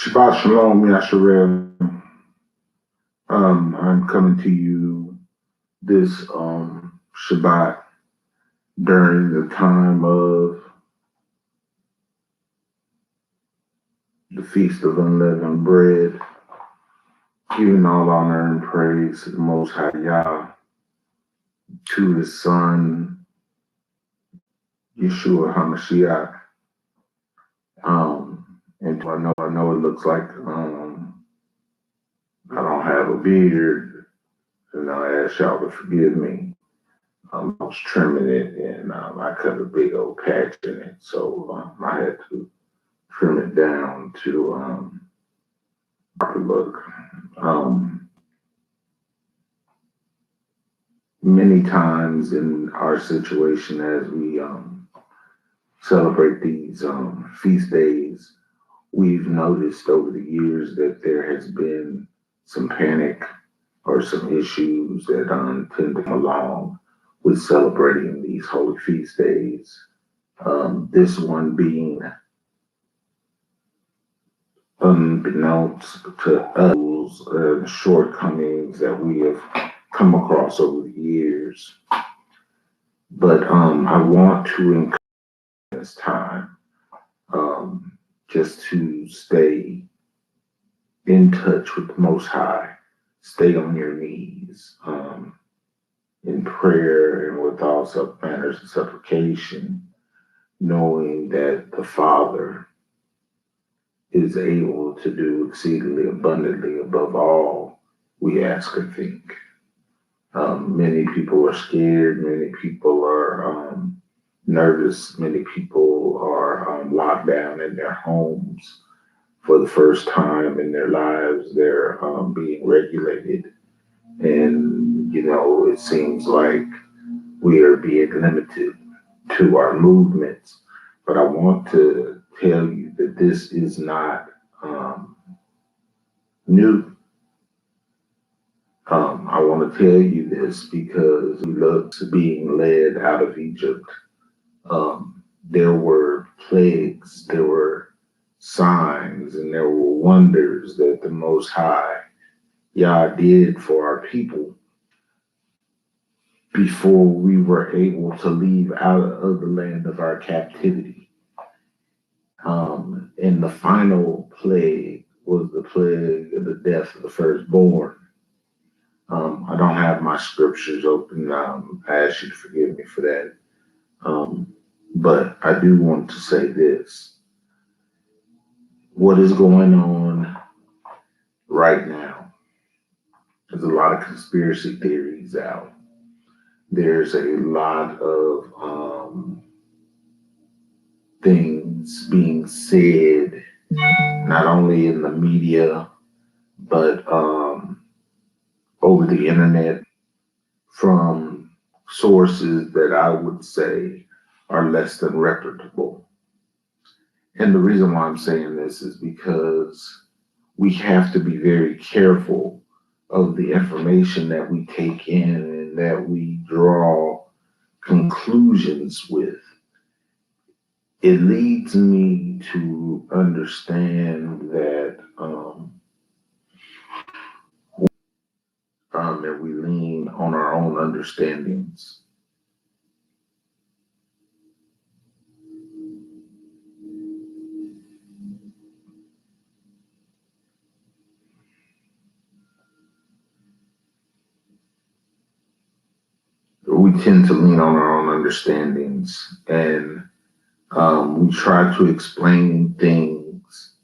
Shabbat Shalom, Yasharel. I'm coming to you this Shabbat during the time of the Feast of Unleavened Bread, giving all honor and praise to the Most High Yah, to His Son, Yeshua HaMashiach. And I know it looks like I don't have a beard, and I ask y'all to forgive me. I was trimming it, and I cut a big old patch in it, so I had to trim it down to proper look. Many times in our situation, as we celebrate these feast days, we've noticed over the years that there has been some panic or some issues that tend to come along with celebrating these holy feast days. This one being unbeknownst to us, the shortcomings that we have come across over the years. But I want to encourage this time just to stay in touch with the Most High, stay on your knees in prayer and with all manners of supplication, knowing that the Father is able to do exceedingly abundantly above all we ask or think. Many people are scared, many people are nervous, many people are locked down in their homes for the first time in their lives. They're being regulated, and it seems like we are being limited to our movements. But I want to tell you that this is not new. I want to tell you this because we look to being led out of Egypt. There were plagues, there were signs, and there were wonders that the Most High Yah did for our people before we were able to leave out of the land of our captivity. And the final plague was the plague of the death of the firstborn. I don't have my scriptures open. I ask you to forgive me for that. But I do want to say this. What is going on right now? There's a lot of conspiracy theories out. There's a lot of things being said, not only in the media, but over the internet from sources that I would say are less than reputable. And the reason why I'm saying this is because we have to be very careful of the information that we take in and that we draw conclusions with. It leads me to understand that that we lean on our own understandings. We tend to lean on our own understandings, and we try to explain things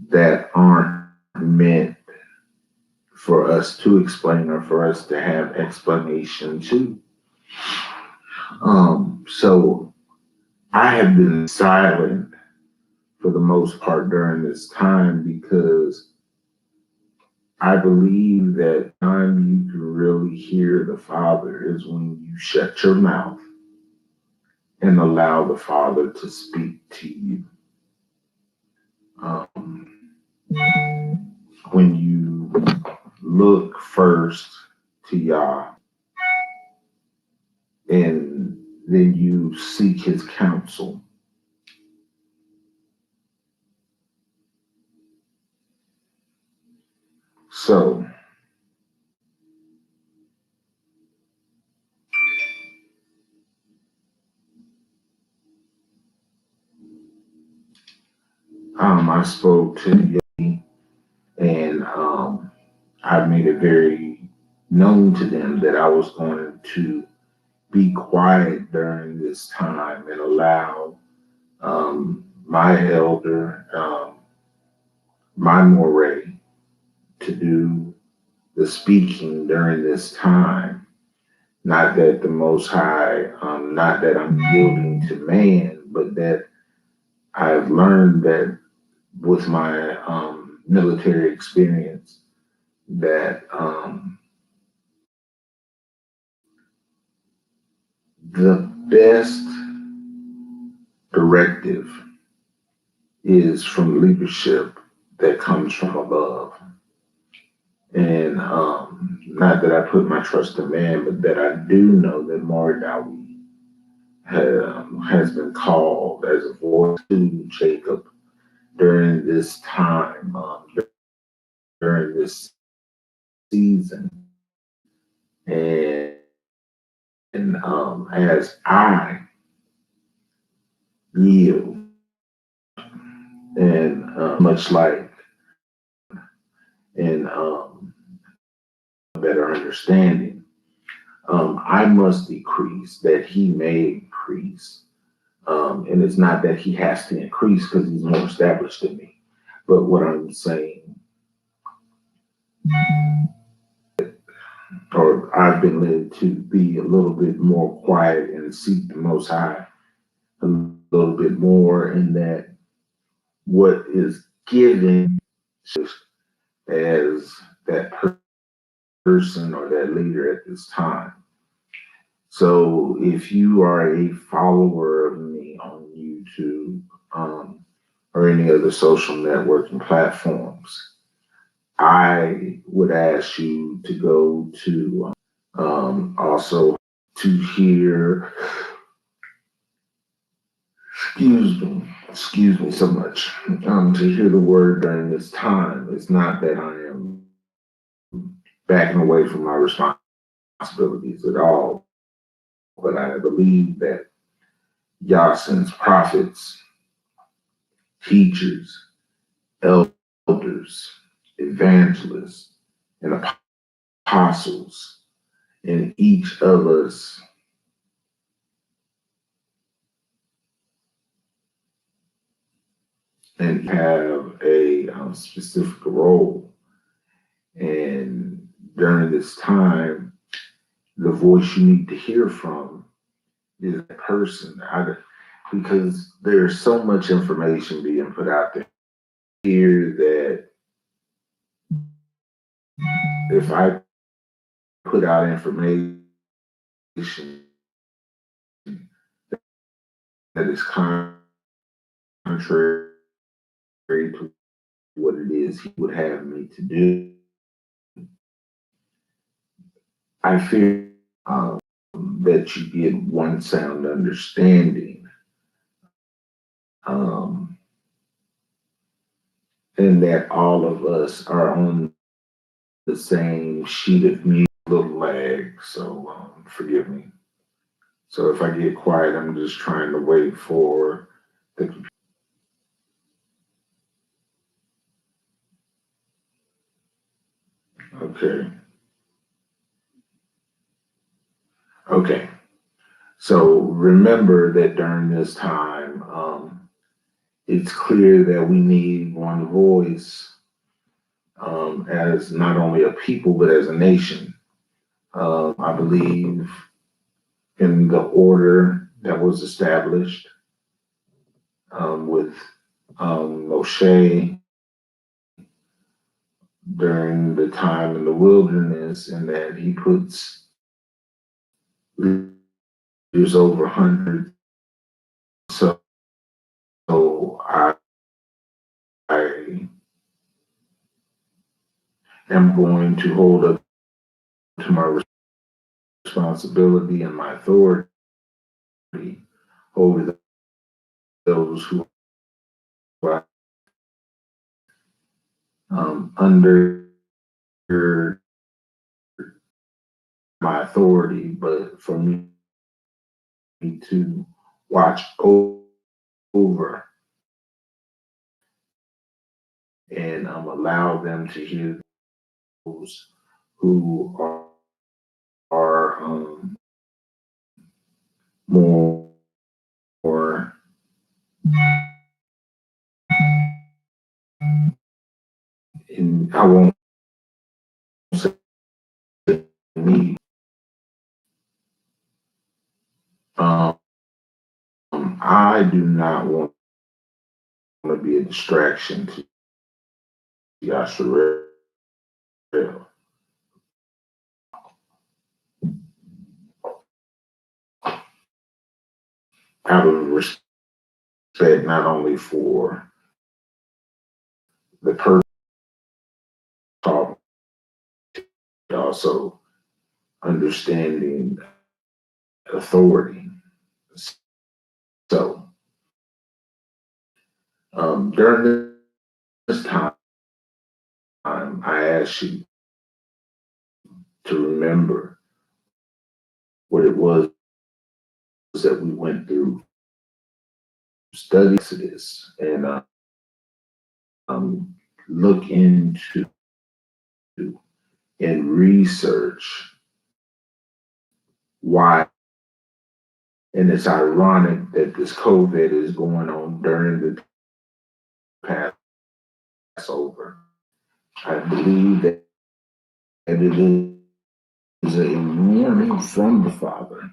that aren't meant for us to explain or for us to have explanation to. So I have been silent for the most part during this time because I believe that the time you can really hear the Father is when you shut your mouth and allow the Father to speak to you. When you look first to Yah and then you seek His counsel. So I spoke to Yemi, and I made it very known to them that I was going to be quiet during this time and allow my elder, my moray, to do the speaking during this time. Not that the Most High, not that I'm yielding to man, but that I've learned that with my military experience, that the best directive is from leadership that comes from above. And not that I put my trust in man, but that I do know that Mordecai has been called as a voice to Jacob during this time, during this season. And, as I yield, and much like in better understanding, I must decrease that he may increase. And it's not that he has to increase because he's more established than me. But what I'm saying, or I've been led to be a little bit more quiet and seek the Most High a little bit more, in that what is given as that person or that leader at this time. So if you are a follower of me on YouTube, or any other social networking platforms, I would ask you to go to also to hear, excuse me so much, to hear the word during this time. It's not that I am backing away from my responsibilities at all, but I believe that Yah sends prophets, teachers, elders, evangelists, and apostles, and each of us and have a specific role. And during this time, the voice you need to hear from is a person. Because there's so much information being put out there here that if I put out information that is contrary to what it is he would have me to do, I fear that you get one sound understanding, um, and that all of us are on the same sheet of music. Little lag, so forgive me. So if I get quiet, I'm just trying to wait for the. Okay. Okay. So remember that during this time, it's clear that we need one voice, as not only a people, but as a nation. I believe in the order that was established with Moshe during the time in the wilderness, and that he puts leaders over hundreds. So, I am going to hold up to my responsibility and my authority over those who are under my authority, but for me to watch over and allow them to hear those who are more, more in, I won't say me. Um, I do not want to be a distraction to Yasharel out of respect not only for the person talking, but also understanding authority. So during this time, I ask you to remember what it was that we went through, study this, and look into and research why. And it's ironic that this COVID is going on during the Passover. I believe that it is a warning from the Father.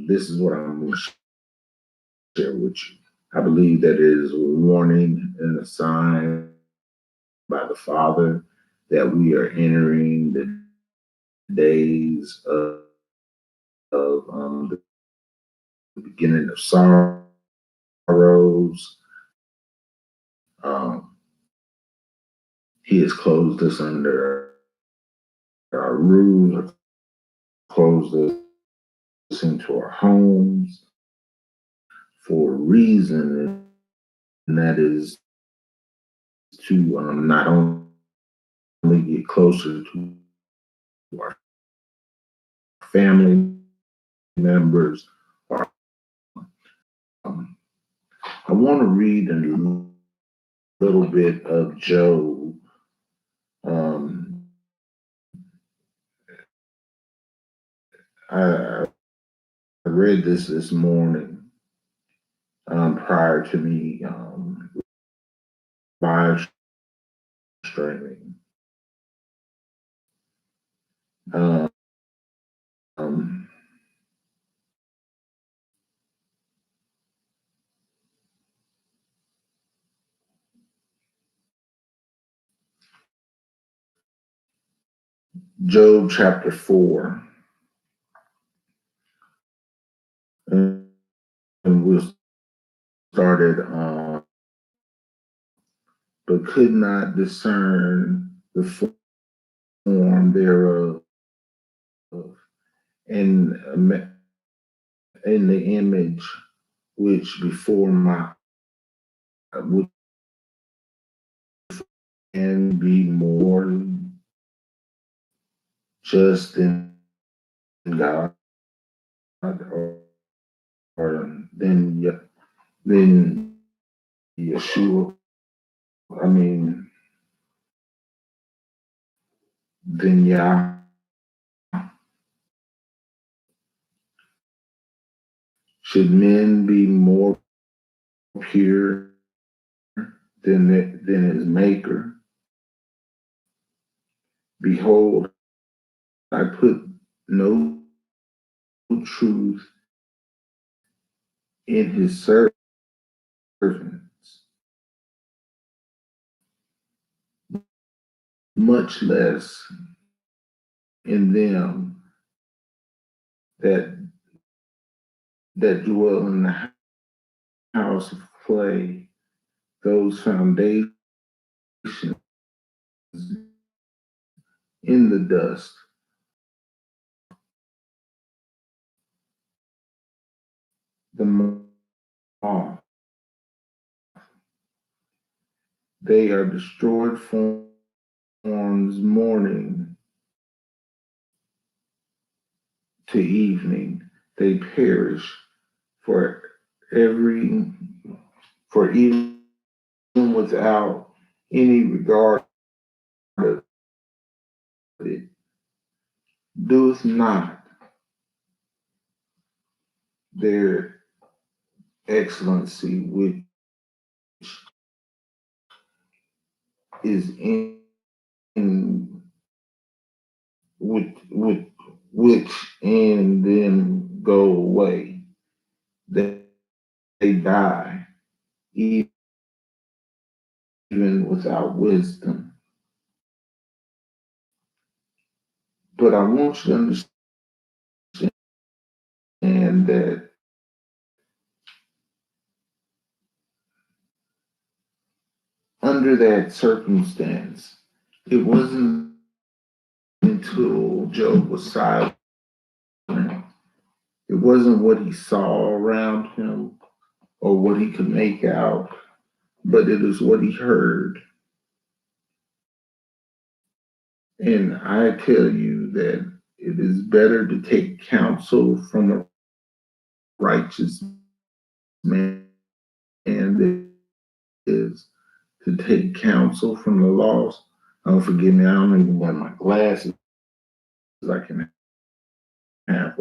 This is what I'm going to share with you. I believe that it is a warning and a sign by the Father that we are entering the days of the beginning of sorrows. Um, he has closed us under our roof, closed us into our homes for a reason, and that is to not only get closer to our family members. Um, I want to read a little bit of Job. Um, I read this morning prior to me live streaming. Um, Job chapter 4. And we started, but could not discern the form thereof, and in the image which before my would can be more just than God, or than Yeshua. I mean, than Yah. Should men be more pure than his maker? Behold, I put no truth in his servants, much less in them that dwell in the house of clay, those foundations in the dust. The moth, they are destroyed transforms morning to evening. They perish for every for even without any regard of it. Doeth not their excellency which is in with which and then go away. They die even without wisdom. But I want you to understand that under that circumstance, it wasn't until Job was silent. It wasn't what he saw around him or what he could make out, but it is what he heard. And I tell you that it is better to take counsel from a righteous man than it is to take counsel from the lost. Oh, forgive me, I don't even wear my glasses. I can I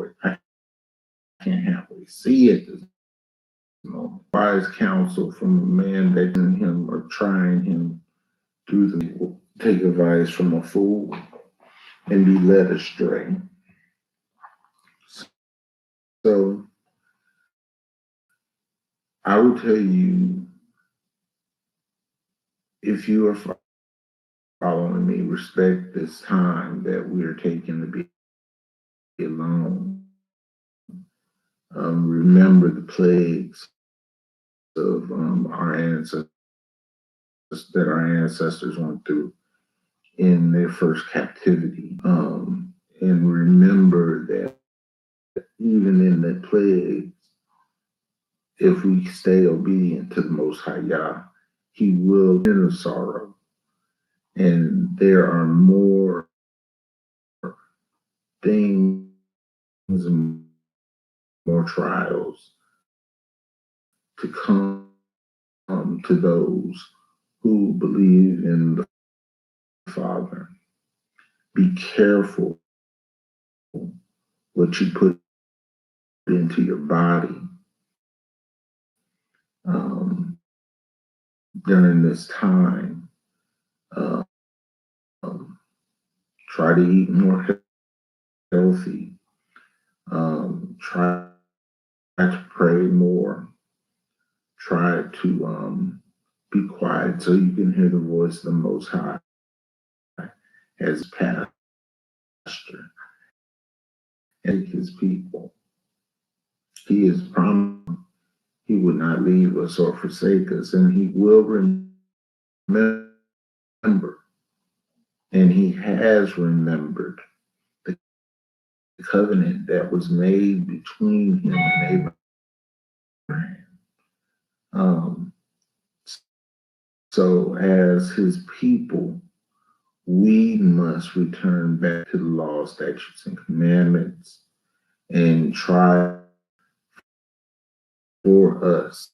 can't halfway see at this moment. Wise counsel from a man that in him or trying him through the take advice from a fool and be led astray. So I will tell you, if you are following me, respect this time that we are taking to be alone. Remember the plagues of our ancestors that our ancestors went through in their first captivity. And remember that even in the plagues, if we stay obedient to the Most High Yah, He will end the sorrow. And there are more things and more trials to come to those who believe in the Father. Be careful what you put into your body um, during this time. Um, try to eat more healthy. Try to pray more. Try to be quiet so you can hear the voice of the Most High as pastor and his people. He has promised he would not leave us or forsake us, and he will remember, and he has remembered the covenant that was made between him and Abraham. Um, so, as his people, we must return back to the law, statutes, and commandments and try for us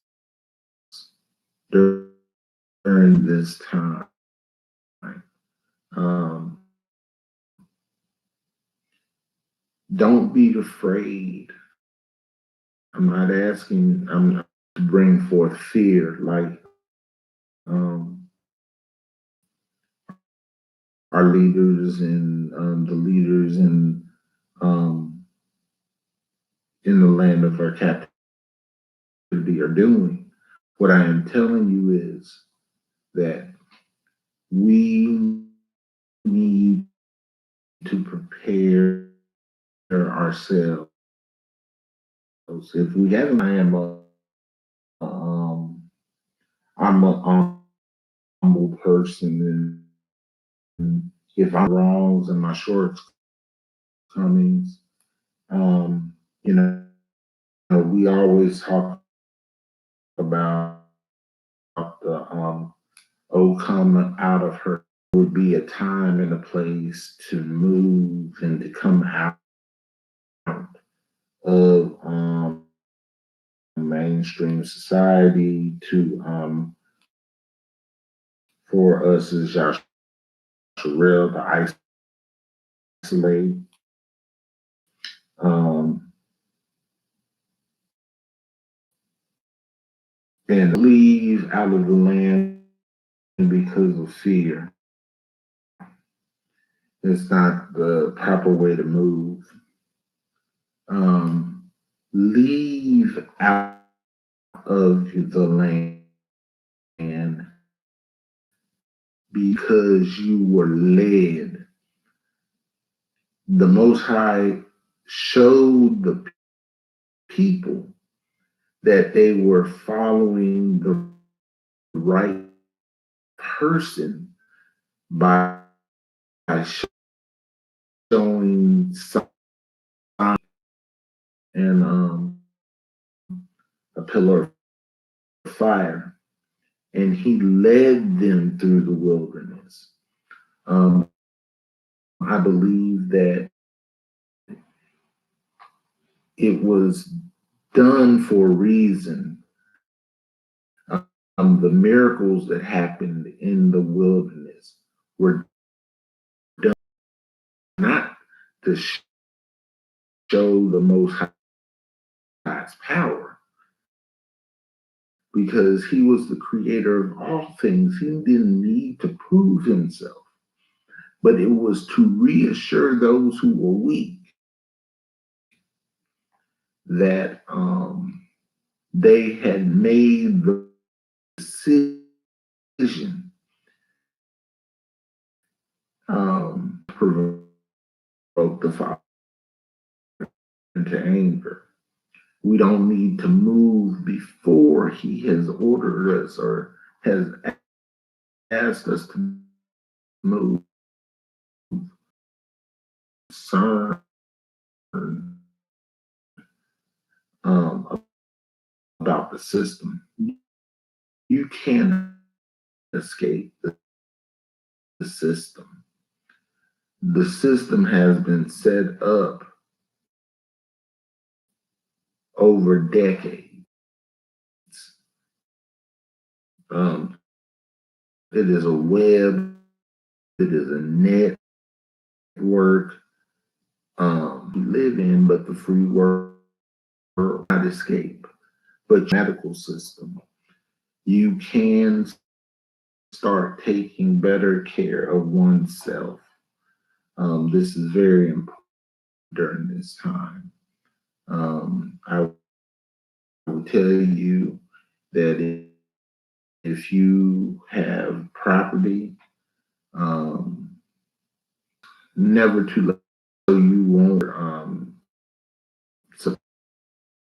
during this time. Um, don't be afraid. I'm not to bring forth fear like um, our leaders and the leaders um, in the land of our captivity are doing. What I am telling you is that we need to prepare ourselves. If we haven't, um, I'm a humble person, and if I'm wrongs and my shortcomings, um, you know, we always talk about the oh, come out of her would be a time and a place to move and to come out of mainstream society to for us as Yasharel to isolate, um, and leave out of the land because of fear. It's not the proper way to move. Leave out of the land because you were led. The Most High showed the people that they were following the right person by showing sign and a pillar of fire, and he led them through the wilderness. Um, I believe that it was done for a reason. The miracles that happened in the wilderness were done not to show the Most High's power, because he was the creator of all things. He didn't need to prove himself, but it was to reassure those who were weak that they had made the decision, provoke the Father into anger. We don't need to move before he has ordered us or has asked us to move. Concern about the system. You can't escape the system. The system has been set up over decades. Um, it is a web, it is a network we live in, but the free world not escape. But medical system, you can start taking better care of oneself. This is very important during this time. I will tell you that if you have property, um, never too late, so you won't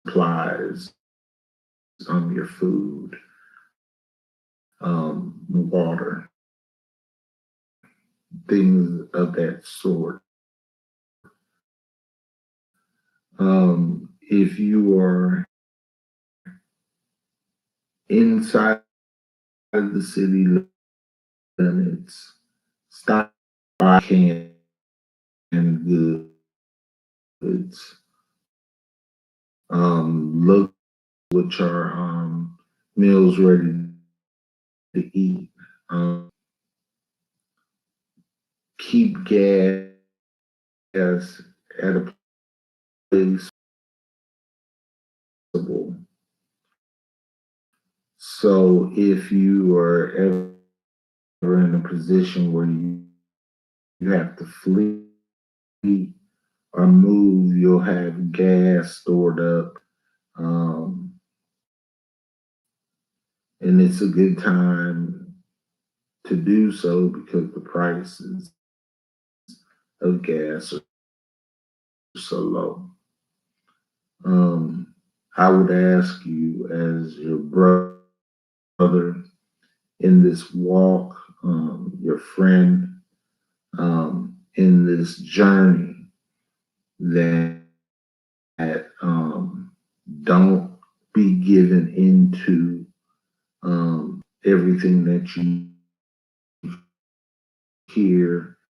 supplies, your food, water, things of that sort. If you are inside of the city limits, stop by canned goods. Look which are meals ready to eat. Keep gas at a place. So if you are ever in a position where you have to flee or move, you'll have gas stored up. And it's a good time to do so because the prices of gas are so low. I would ask you, as your brother in this walk, your friend in this journey, that don't be given into everything that you here